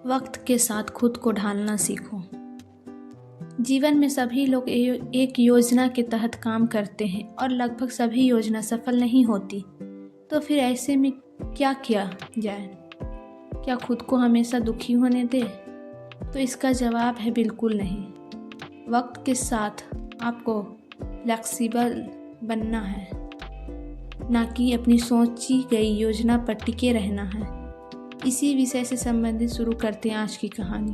वक्त के साथ खुद को ढालना सीखो। जीवन में सभी लोग एक योजना के तहत काम करते हैं और लगभग सभी योजना सफल नहीं होती। तो फिर ऐसे में क्या किया जाए? क्या खुद को हमेशा दुखी होने दे? तो इसका जवाब है बिल्कुल नहीं। वक्त के साथ आपको फ्लेक्सिबल बनना है, ना कि अपनी सोची गई योजना पर टिके रहना है। इसी विषय से संबंधित शुरू करते हैं आज की कहानी।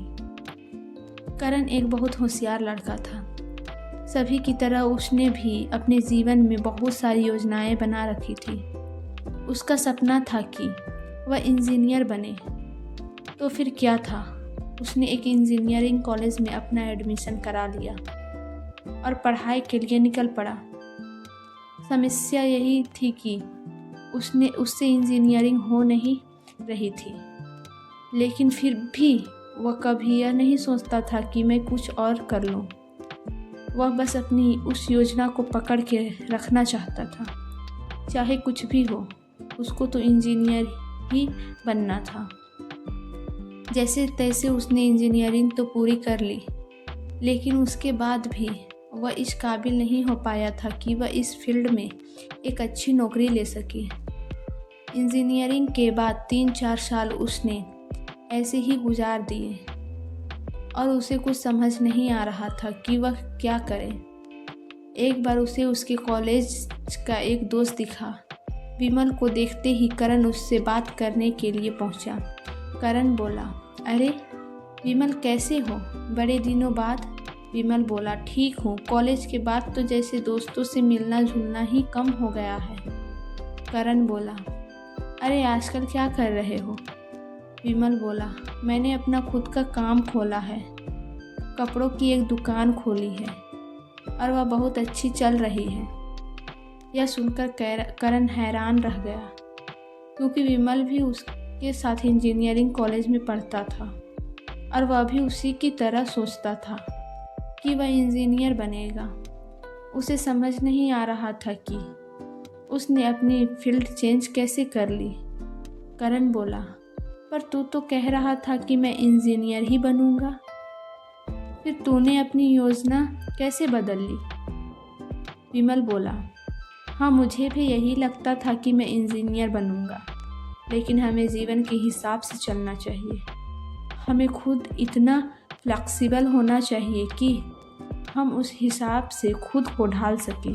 करण एक बहुत होशियार लड़का था। सभी की तरह उसने भी अपने जीवन में बहुत सारी योजनाएं बना रखी थी। उसका सपना था कि वह इंजीनियर बने। तो फिर क्या था, उसने एक इंजीनियरिंग कॉलेज में अपना एडमिशन करा लिया और पढ़ाई के लिए निकल पड़ा। समस्या यही थी कि उससे इंजीनियरिंग हो नहीं रही थी, लेकिन फिर भी वह कभी यह नहीं सोचता था कि मैं कुछ और कर लूं। वह बस अपनी उस योजना को पकड़ के रखना चाहता था, चाहे कुछ भी हो। उसको तो इंजीनियर ही बनना था। जैसे तैसे उसने इंजीनियरिंग तो पूरी कर ली, लेकिन उसके बाद भी वह इस काबिल नहीं हो पाया था कि वह इस फील्ड में एक अच्छी नौकरी ले सके। इंजीनियरिंग के बाद 3-4 साल उसने ऐसे ही गुजार दिए और उसे कुछ समझ नहीं आ रहा था कि वह क्या करे। एक बार उसे उसके कॉलेज का एक दोस्त दिखा। विमल को देखते ही करण उससे बात करने के लिए पहुंचा। करण बोला, अरे विमल, कैसे हो? बड़े दिनों बाद। विमल बोला, ठीक हूँ। कॉलेज के बाद तो जैसे दोस्तों से मिलना जुलना ही कम हो गया है। करण बोला, अरे आजकल क्या कर रहे हो? विमल बोला, मैंने अपना खुद का काम खोला है। कपड़ों की एक दुकान खोली है और वह बहुत अच्छी चल रही है। यह सुनकर करण हैरान रह गया, क्योंकि विमल भी उसके साथ इंजीनियरिंग कॉलेज में पढ़ता था और वह भी उसी की तरह सोचता था कि वह इंजीनियर बनेगा। उसे समझ नहीं आ रहा था कि उसने अपनी फील्ड चेंज कैसे कर ली। करण बोला, पर तू तो कह रहा था कि मैं इंजीनियर ही बनूंगा। फिर तूने अपनी योजना कैसे बदल ली? विमल बोला, हाँ, मुझे भी यही लगता था कि मैं इंजीनियर बनूंगा, लेकिन हमें जीवन के हिसाब से चलना चाहिए। हमें खुद इतना फ्लेक्सिबल होना चाहिए कि हम उस हिसाब से खुद को ढाल सकें।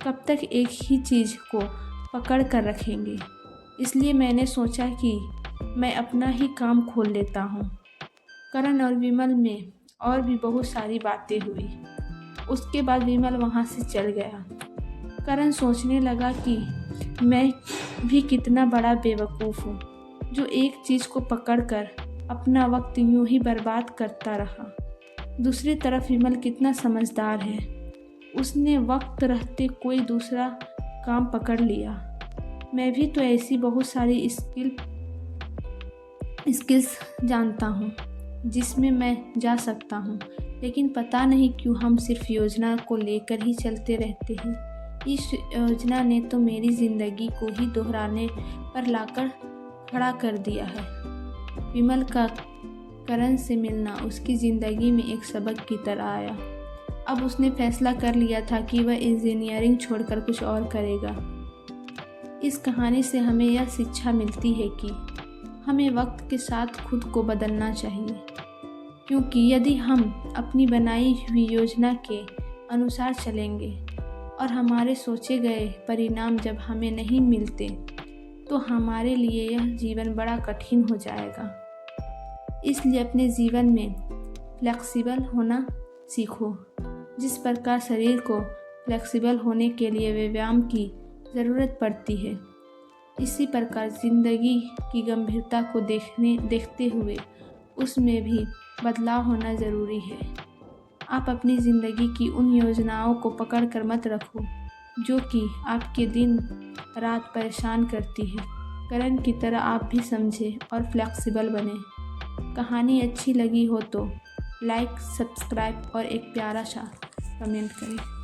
कब तक एक ही चीज़ को पकड़ कर रखेंगे? इसलिए मैंने सोचा कि मैं अपना ही काम खोल लेता हूँ। करण और विमल में और भी बहुत सारी बातें हुई। उसके बाद विमल वहाँ से चल गया। करण सोचने लगा कि मैं भी कितना बड़ा बेवकूफ़ हूँ, जो एक चीज़ को पकड़कर अपना वक्त यूं ही बर्बाद करता रहा। दूसरी तरफ विमल कितना समझदार है। उसने वक्त रहते कोई दूसरा काम पकड़ लिया। मैं भी तो ऐसी बहुत सारी स्किल्स जानता हूँ जिसमें मैं जा सकता हूँ, लेकिन पता नहीं क्यों हम सिर्फ योजना को लेकर ही चलते रहते हैं। इस योजना ने तो मेरी ज़िंदगी को ही दोहराने पर लाकर खड़ा कर दिया है। विमल का करण से मिलना उसकी ज़िंदगी में एक सबक की तरह आया। अब उसने फैसला कर लिया था कि वह इंजीनियरिंग छोड़कर कुछ और करेगा। इस कहानी से हमें यह शिक्षा मिलती है कि हमें वक्त के साथ खुद को बदलना चाहिए, क्योंकि यदि हम अपनी बनाई हुई योजना के अनुसार चलेंगे और हमारे सोचे गए परिणाम जब हमें नहीं मिलते, तो हमारे लिए यह जीवन बड़ा कठिन हो जाएगा। इसलिए अपने जीवन में फ्लेक्सिबल होना सीखो। जिस प्रकार शरीर को फ्लेक्सिबल होने के लिए व्यायाम की ज़रूरत पड़ती है, इसी प्रकार ज़िंदगी की गंभीरता को देखते हुए उसमें भी बदलाव होना ज़रूरी है। आप अपनी ज़िंदगी की उन योजनाओं को पकड़ कर मत रखो जो कि आपके दिन रात परेशान करती है। करण की तरह आप भी समझें और फ्लेक्सिबल बने। कहानी अच्छी लगी हो तो लाइक, सब्सक्राइब और एक प्यारा सा कमेंट करें।